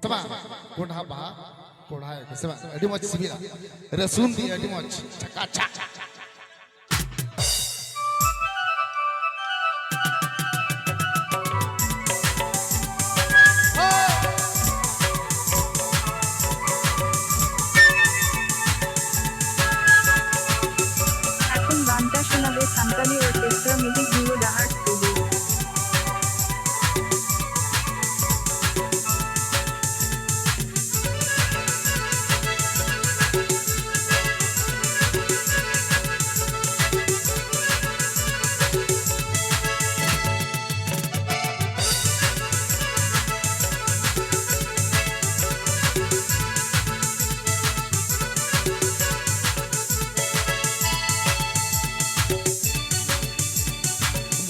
सेबा कोढ़ा बा कोढ़ा सेबा अड़ी मच सिबिला रसून दी अड़ी मच चकाचा এখন গানটা শোনাবে Santali orchestra music video Dahar studio.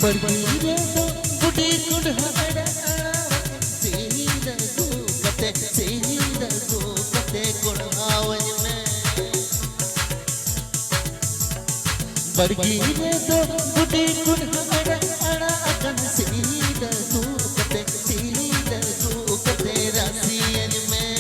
बड़ीरे तो बुढ़ी कुढ़ाड़ा सीधा को कते कुढ़ावन में बड़ीरे तो बुढ़ी कुढ़ाड़ा अकन सीधा को कते रासियन में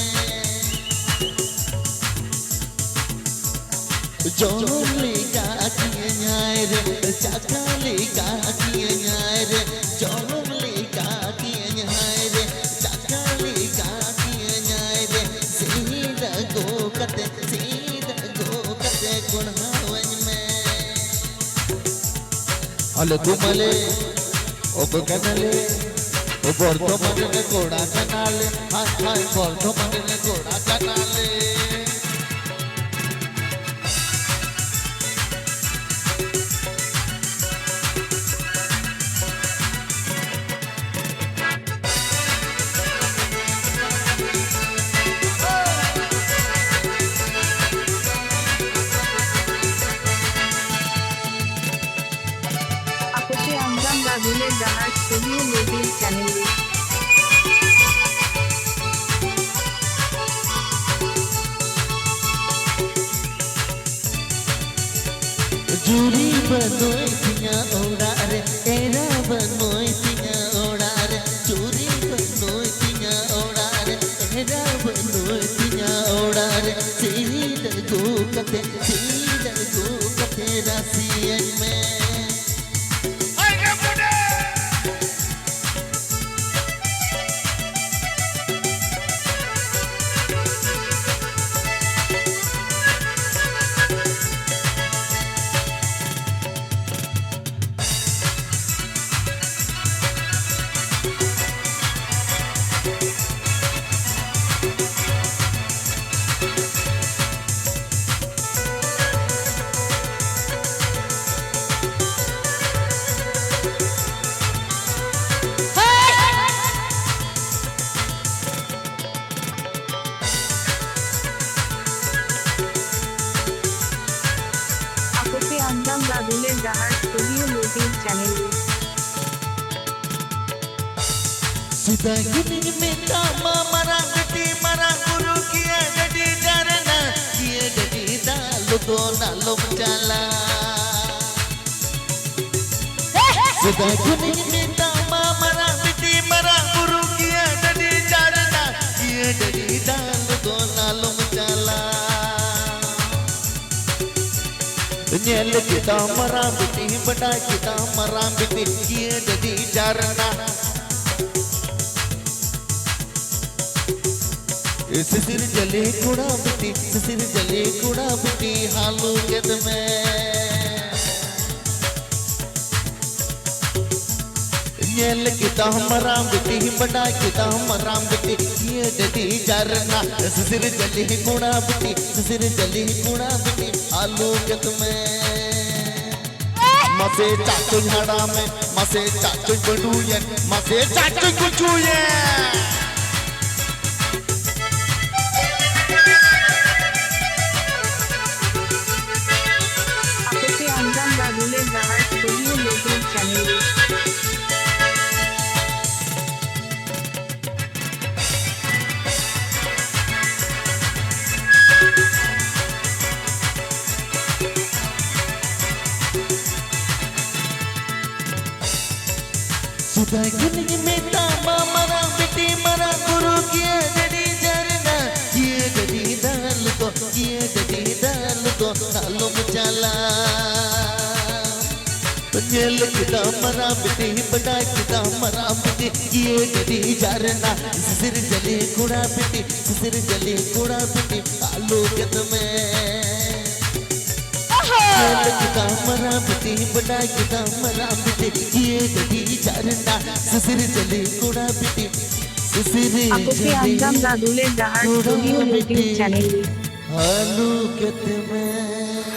जोली का किए न्याय रे चाकाली का किए न्याय रे जोली का किए न्याय रे चाकाली का किए न्याय रे सीधा गो कते गुणवन में अले तुमले ओ कनले ओ बोर्तो मने कोड़ा कनाले हाय हाय बोर्तो मने कोड़ा कनाले আপসে আমজাম রাজুলের ডাহার স্টুডিও ইউটিউব চ্যানেলে। जूरी बनोई तिया ओड़ा रे एरा बनोई तिया ओड़ा रे जूरी बनोई तिया ओड़ा रे एरा बनोई तिया ओड़ा रे सीधा गो कते रासियन में আপসে আমজাম রাজুলের ডাহার স্টুডিও ইউটিউব চ্যানেলে। सीधा गुनिंग में तामा मरा गुरु किया गडी डरना किए गडी दालो तो नालो मचाला सीधा गुनिंग में तामा मरा गुरु किया गडी डरना किए गडी दालो तो नालो मचाला न्याल kita मरा बिटी बड़ा kita मरा बिटी किए गडी डरना सिर जले कुड़ा बिटी हालू जद में न्याल kita मराम बिटी बड़ा kita मराम बिटी ये डडी जरना सिर जले कुड़ा बिटी हालू जद में मसे चाचू झाड़ा में मसे चाचू बडूयन मसे चाचू कुचूयन আপসে আমজাম রাজুলের ডাহার স্টুডিও ইউটিউব চ্যানেলে। सुधा गुनिंग में तामा मरा बिटी मरा गुरु किया जड़ी पंजेल किदा मरा बिटी बड़ा किदा मरा बिटी ये गड़ी जारना सिर जले कुड़ा बिटी सिर जले कुड़ा बिटी आलू कद में पंजेल किदा मरा बिटी बड़ा किदा मरा बिटी ये गड़ी जारना सिर जले कुड़ा बिटी सिर আকপে আঞ্জাম রাদুলের জাহাজ স্টুডিও ইউটিউব চ্যানেল आलू कद में